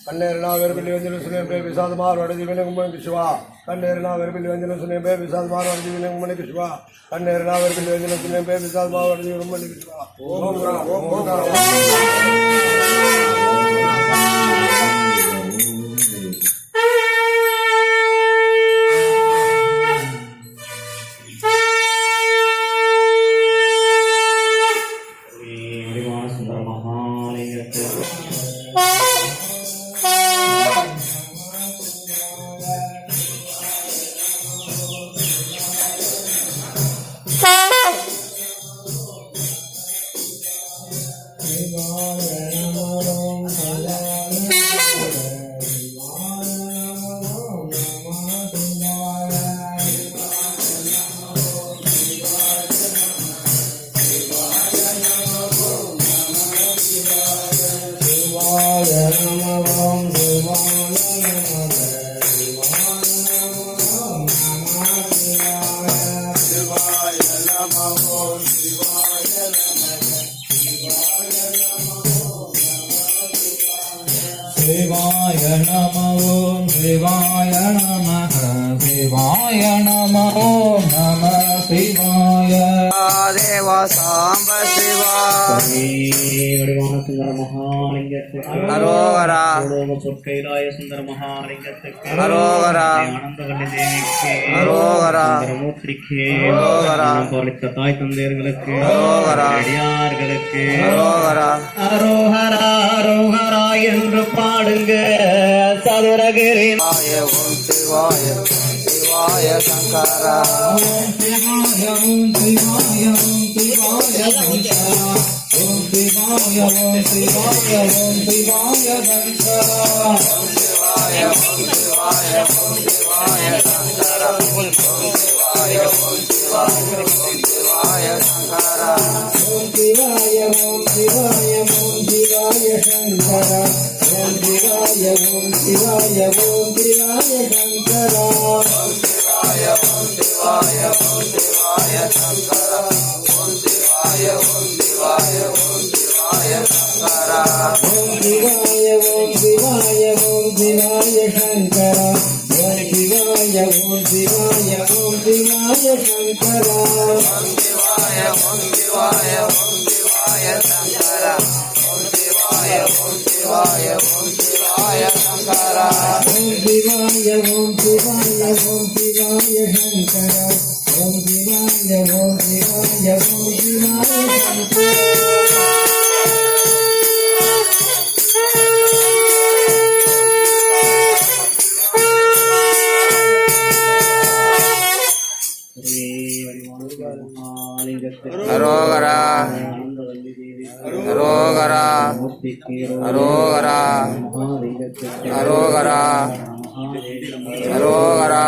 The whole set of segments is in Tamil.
கண்ணேரனா வெறுப்பில் வெஞ்சன சுனியம் பேர் விசாதமார் வடதி வினகுமனுக்கு சிவா கண்ணேரனா வெறுப்பில் வெஞ்சன சுனியம் பேர் விசாதமார் வடதி வினகுமனுக்கு சிவா கண்ணேரனா வெறுப்பில் வெஞ்சன சுனியம் பேர் விசாதமார் வடதி வினகுமனுக்கு சிவா ஓம் ராம் ஓம் ராம் शिवाय नमः ओम शिवाय नमः शिवाय नमः ओम नमः शिवाय देव सांब வடிவான சுந்தர மகாலிங்கத்துக்கு அரோகரா சொற்கைலாய சுந்தர மகாலிங்கத்துக்கு அரோகரா ஆனந்தவல்லி தேவிக்கு அரோகரா சுந்தரமூர்த்திக்கு அரோகரா பாலித்த தாய் தந்தையர்களுக்கு அரோகரா அடியார்களுக்கு அரோகரா அரோகரா அரோகரா என்று பாடுங்க சதுரகிரி ஓம் சிவாய சிவாய சங்கரா ஓம் சிவாய ஓம் சிவாய ஓம் சிவாய சங்கரா ஓம் சிவாய ஓம் சிவாய ஓம் சிவாய சங்கரா ஓம் சிவாய ஓம் சிவாய ஓம் சிவாய சங்கரா ஓம் சிவாய ஓம் சிவாய ஓம் சிவாய சங்கரா ஓம் சிவாய ஓம் சிவாய ஓம் சிவாய சங்கரா ஓம் சிவாய ஓம் சிவாய ஓம் சிவாய சங்கரா ஓம் சிவாய ஓம் சிவாய ஓம் சிவாய சங்கரா ஓம் சிவாய ஓம் சிவாய ஓம் சிவாய சங்கரா ஓம் சிவாய ஓம் சிவாய ஓம் சிவாய சங்கரா ஓம் சிவாய ஓம் சிவாய ஓம் சிவாய சங்கரா ஓம் சிவாய ஓம் சிவாய ஓம் சிவாய சங்கரா ஓம் சிவாய ஓம் சிவாய ஓம் சிவாய சங்கரா ஓம் சிவாய ஓம் சிவாய ஓம் சிவாய சங்கரா ஓம் சிவாய ஓம் சிவாய ஓம் சிவாய அரோகரா அரோகரா அரோகரா அரோகரா அரோகரா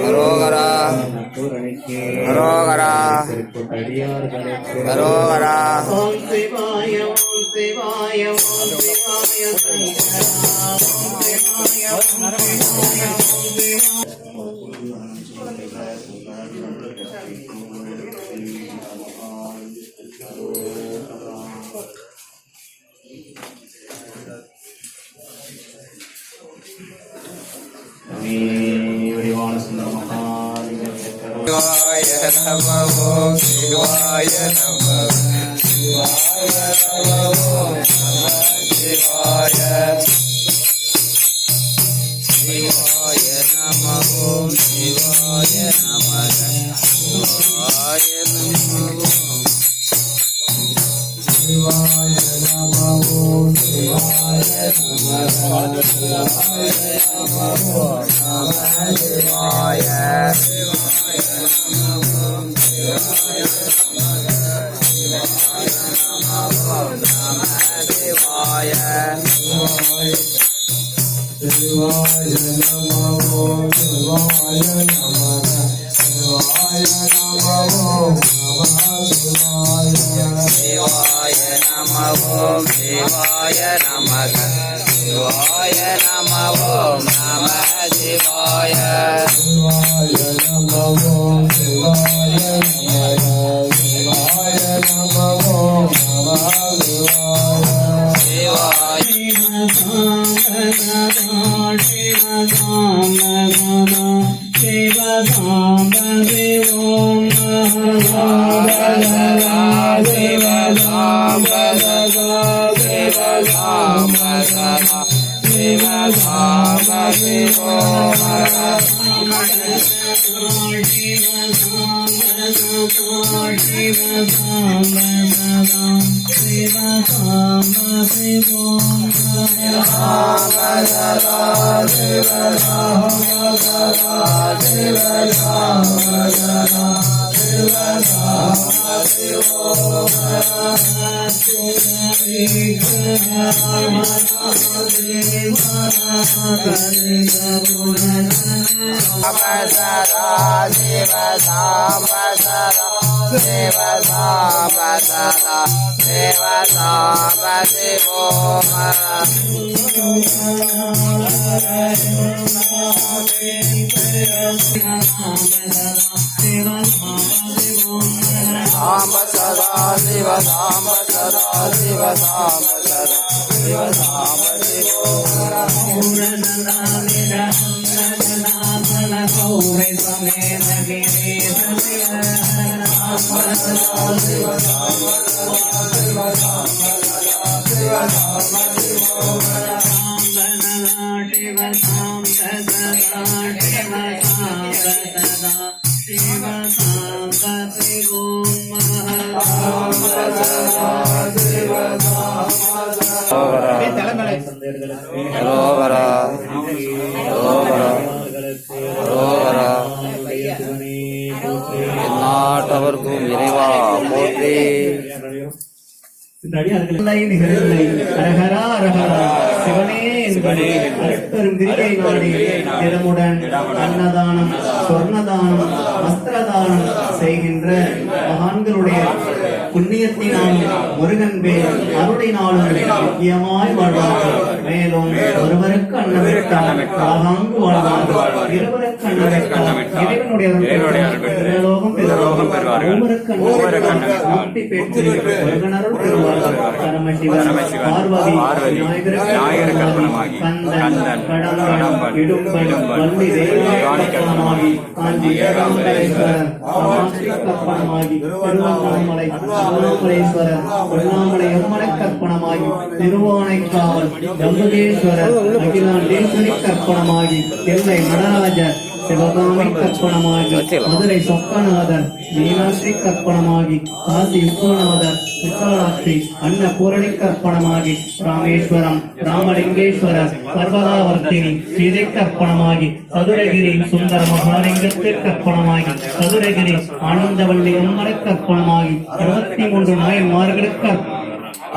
அரோகரா அரோகரா அரோகரா ஓம் சிவாய ஓம் சிவாய ஓம் சிவாய சங்கரா ஓம் சிவாய ஓம் சிவாய ஓம் சிவாய வடிவான சுந்தர மகாலிங்கத்துக்கு சிவாய நம ஓம் சிவாய நம சிவாய நம ஓம் நம சிவாய சிவாய நம ஓம் சிவாய நம சிவாய நம ஓம் சிவாய நம ஓம் சிவாய நம சிவாய நம ஓம் நம சிவாய சிவாய நம ஓம் சிவாய நமக சிவாய நம ஓம் நம சிவாய சிவாய நம ஓம் சிவாய நமக சிவாய நம ஓம் நம சிவாய Shiva சாம்ப சதா சிவ சாம்ப சதா சிவ சாம்ப சதா சிவ சாம்ப நாட்டவர்க்கும் இறைவா போற்றி. அரஹரா அரஹரா சிவனே என்பதே அருட்பெரும் திரிகை நாடி திறமுடன் அன்னதானம் சொர்ணதானம் வஸ்திரதானம் செய்கின்ற மகான்களுடைய புண்ணியத்தினாலும் முருகன் பேர் அருளினாலும் முக்கியமாய் வாழ்வார்கள். மேலும் ஒருவருக்கு அன்னமிட்டால் ஆகாங்கு வாழ்வார்கள். இருவருக்கு அன்னமிட்டால் இறைவனுடைய லோகம் பெறுவார்கள். ஒவ்வொருக்கு முக்தி பெற்று முருகனருள் பெறுவார்கள். பரமசிவன் பார்வதி விநாயகருக்கு கந்தன் கடம்பன் இடும்பன் வள்ளி தேவானிக்கமாகி காஞ்சி ஏகாம்பரேஸ்வரர் கற்பனமாகி திருவண்ணாமலை அண்ணாமலேஸ்வரர் உண்ணாமலை எருமலை கற்பனமாகி திருவானைக்காவல் ஜம்புகேஸ்வரர் அகிலாண்டேஸ்வரி கற்பனமாகி தில்லை நடராஜர் சிவகாமி கற்பனமாகி மதுரை சொக்கநாதர் மீனாட்சி கற்பனமாகி காசி விஸ்வநாதர் விசாலாட்சி அன்னபூரணி கற்பனமாகி ராமேஸ்வரம் ராமலிங்கேஸ்வரர் பர்வதாவர்த்தினி சீதை கற்பனமாகி சதுரகிரி சுந்தர மகாலிங்கத்திற்கு கற்பனமாகி சதுரகிரி ஆனந்தவல்லி அம்மலை கற்பனமாகி 23 நாயன்மார்களுக்கு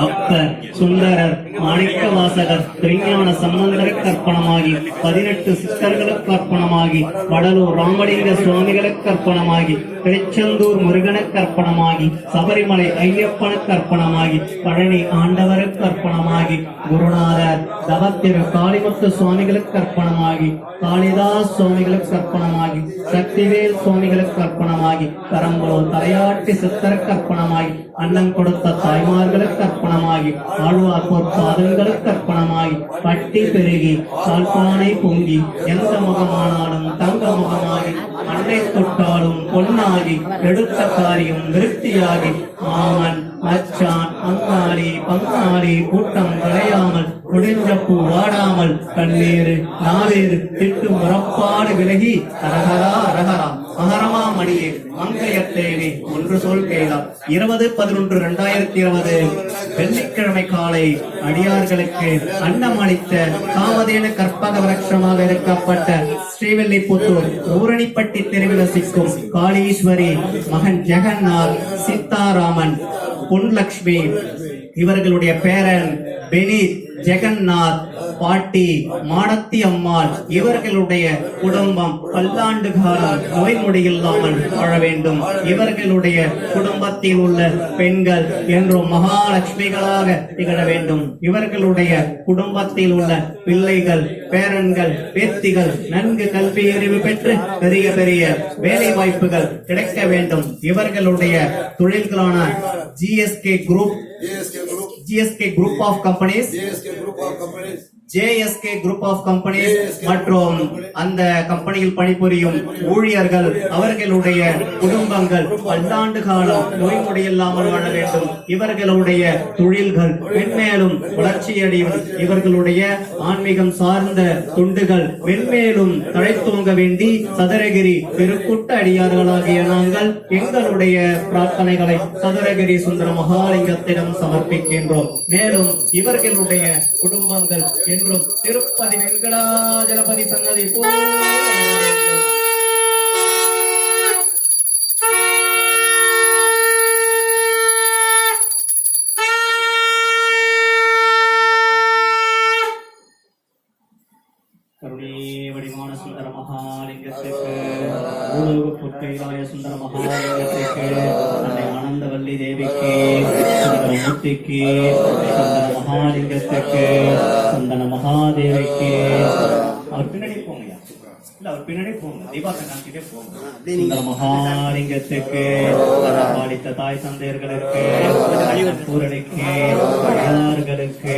அப்பர் சுந்தரர் மாணிக்க வாசகர் திருஞான சம்பந்தருக்கு அர்ப்பணமாகி 18 சித்தர்களுக்கு அர்ப்பணமாகி வடலூர் ராமலிங்க சுவாமிகளுக்கு அர்ப்பணமாகி திருச்செந்தூர் முருகனுக்கு அர்ப்பணமாகி சபரிமலை ஐயப்பனுக்கு அர்ப்பணமாகி பழனி ஆண்டவருக்கு அர்ப்பணமாகி குருநாதர் தவத்திரு காளிமுத்து சுவாமிகளுக்கு அர்ப்பணமாகி காளிதாஸ் சுவாமிகளுக்கு அர்ப்பணமாகி சக்திவேல் சுவாமிகளுக்கு அர்ப்பணமாகி பெரம்பலூர் தலையாட்டி சித்தருக்கு அர்ப்பணமாகி அன்னம் கொடுத்த தாய்மார்களுக்கு அர்ப்பணமாகி ஆழ்வார்போர் பாதங்களுக்கு அர்ப்பணமாகி பட்டி பெருகி சால்பானை பொங்கி எந்த முகமானாலும் தங்க முகமாகி அன்னை தொட்டாலும் பொன்னாகி எடுத்த காரியம் விருத்தியாகி மாமன் மச்சான் அங்காளி பங்காளி கூட்டம் களையாமல் முடிஞ்ச பூ வாடாமல் கண்ணீரு நாவேறு திட்டு முறப்பாடு விலகி அரகரா அரகரா மகரமா மணியே மங்கையத்தேனே ஒன்று சொல் கேளாம். 20/11/2020 வெள்ளிக்கிழமை காலை அடியார்களுக்கு அன்னம் அளித்த காமதேனு கற்பக விரட்சமாக இருக்கப்பட்ட ஸ்ரீவில்லிபுத்தூர் ஊரணிப்பட்டி தெருவில் வசிக்கும் காளீஸ்வரி மகன் ஜெகநாத் சீதாராமன் பொன்லக்ஷ்மி இவர்களுடைய பேரன் பெனித் ஜெகநாத் பாட்டி மாடத்தி அம்மாள் இவர்களுடைய குடும்பம் பல்லாண்டு காலம் நோய் நொடியில்லாமல் வாழ வேண்டும். இவர்களுடைய குடும்பத்தில் உள்ள பெண்கள் என்றும் மகாலட்சுமிகளாக திகழ வேண்டும். இவர்களுடைய குடும்பத்தில் உள்ள பிள்ளைகள் பேரன்கள் பேத்திகள் நன்கு கல்வி அறிவு பெற்று பெரிய பெரிய வேலை வாய்ப்புகள் கிடைக்க வேண்டும். இவர்களுடைய தொழில்களான GSK group of companies JSK group of companies மற்றும் அந்த கம்பெனியில் பணிபுரியும் ஊழியர்கள் அவர்களுடைய குடும்பங்கள் பல்லாண்டு காலம் நோய் நொடியில்லாமல் வாழ வேண்டும். இவர்களுடைய தொழில்கள் மென்மேலும் வளர்ச்சியடையும். இவர்களுடைய ஆன்மீகம் சார்ந்த தொண்டுகள் மென்மேலும் தழைத்தோங்க வேண்டி சதுரகிரி திருக்கூட்ட அடியார்களாகிய நாங்கள் எங்களுடைய பிரார்த்தனைகளை சதுரகிரி சுந்தர மகாலிங்கத்திடம் சமர்ப்பிக்கின்றோம். மேலும் இவர்களுடைய குடும்பங்கள் என்றும் திருப்பதி வெங்கடாஜலபதி சன்னதி வடிவான சுந்தர மகாலிங்கத்திற்கு பொற்கைலாய சுந்தர மகாலிங்கத்திற்கு அன்னை ஆனந்தவல்லி தேவிக்கு சுந்தரமூர்த்திக்கு சுந்தர மகாலிங்கத்திற்கு சந்தன மகாதேவிக்கு அவர் பின்னாடி போங்க. இல்ல அவர் பின்னாடி போங்க, தீபாத்தை காமிச்சிட்டே போங்க. இந்த மகாலிங்கத்துக்கு பாலித்த தாய் தந்தையர்களுக்கு, பூரணிக்கு, அடியார்களுக்கு,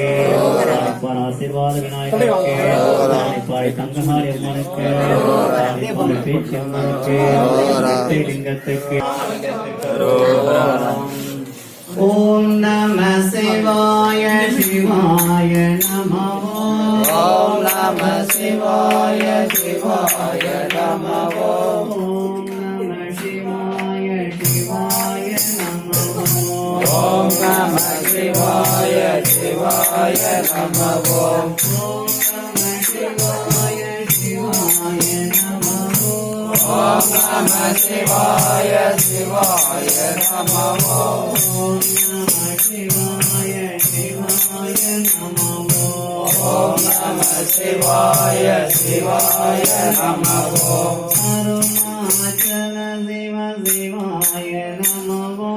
ஆசீர்வாத விநாயகருக்கு, பாய் தங்கமாரி அம்மனுக்கு, பேச்சு அம்மனுக்கு, லிங்கத்துக்கு. ஓம் நம சிவாய சிவாய நமோ. ஓம் நம சிவாய சிவாய நமோ. ஓம் நம சிவாய சிவாய நமோ. ஓம் நம சிவாய சிவாய நமோ. ஓம் நம சிவாய சிவாய நமோ. ஓம் நம சிவாய சிவாய நமோ. ஓம் நம சிவாய சிவாய நமோ. ஓம் நம சிவாய சிவாய நமோ. அருணாச்சல சிவ சிவாய நமோ.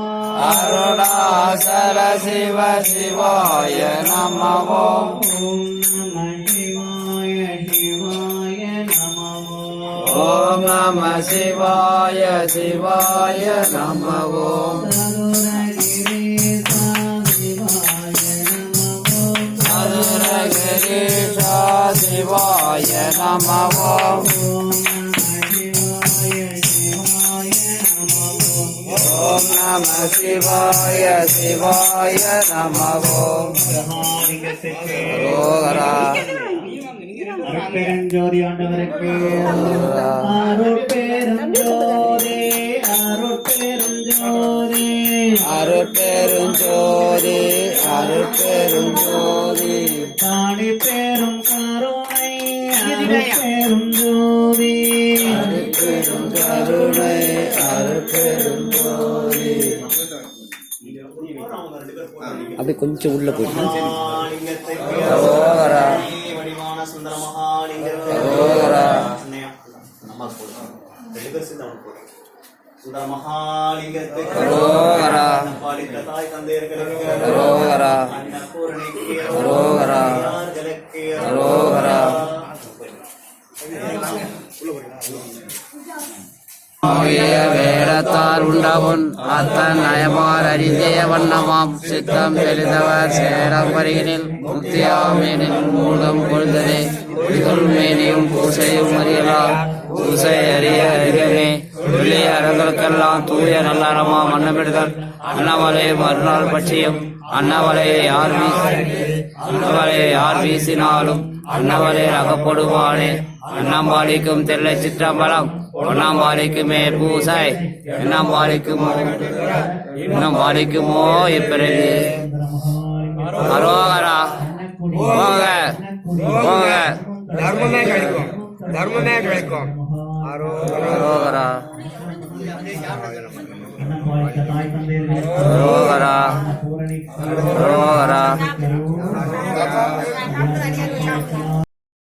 அருணாசல சிவ சிவாய நமோ. ஓம் நம சிவாய சிவாய நமோ. ஓம் நம சிவாய சிவாய நமோ. சதுரகிரீசா சிவாய நமோ. ஓம் நம சிவாய சிவாய நமோ. ரோகரா. அருட்பெருஞ்சோதி ஆண்டவருக்கு அருட்பெருஞ்சோதி அருட்பெருஞ்சோதி அருட்பெருஞ்சோதி அருட்பெருஞ்சோதி தாடி பெரும் கருணை அருட்பெருஞ்சோதி கருணை அருட்பெருஞ்சோதி. அப்படியே கொஞ்சம் உள்ள போயிட்டு ரோகரா. வடிவான சுந்தர மகாலிங்கர் ரோகரா. சுந்தர மகாலிங்கத்துக்கு ரோகரா. பாலித்த தாய் தந்தையர்களுக்கு ரோகரா. அன்னபூரணிக்கு ரோகரா. யார்களுக்கு ரோகரா. வேடத்தார் உண்டவன் அத்தன் நயமார் அறிந்தே வண்ணமாம் சித்தம் தெரிந்தவர் சேரம் வருகினில் முக்தியாமேனின் மூலம் பொழுதனே மேனியும் பூசையும் அறியலாம் பூசை அறிய அறியனே வெளி அறங்களுக்கெல்லாம் தூய நல்லறமா மன்னமிடுதல் அன்னவலை மறுநாள் பட்சியும் அன்னவலையை யார் வீசினாலும் அன்னவலை அகப்படுவானே. அண்ணாம்பாலிக்கும் தெல்லை சிற்றம்பலம் ஒன்னாம்பாலிக்குமே பூசை இன்னும் பாலிக்குமோ இப்பிறகு. அரோகரா. போக போக. தர்மமே கிடைக்கும், தர்மமே கிடைக்கும். அரோகரா. அரோகரா. அரோகரா.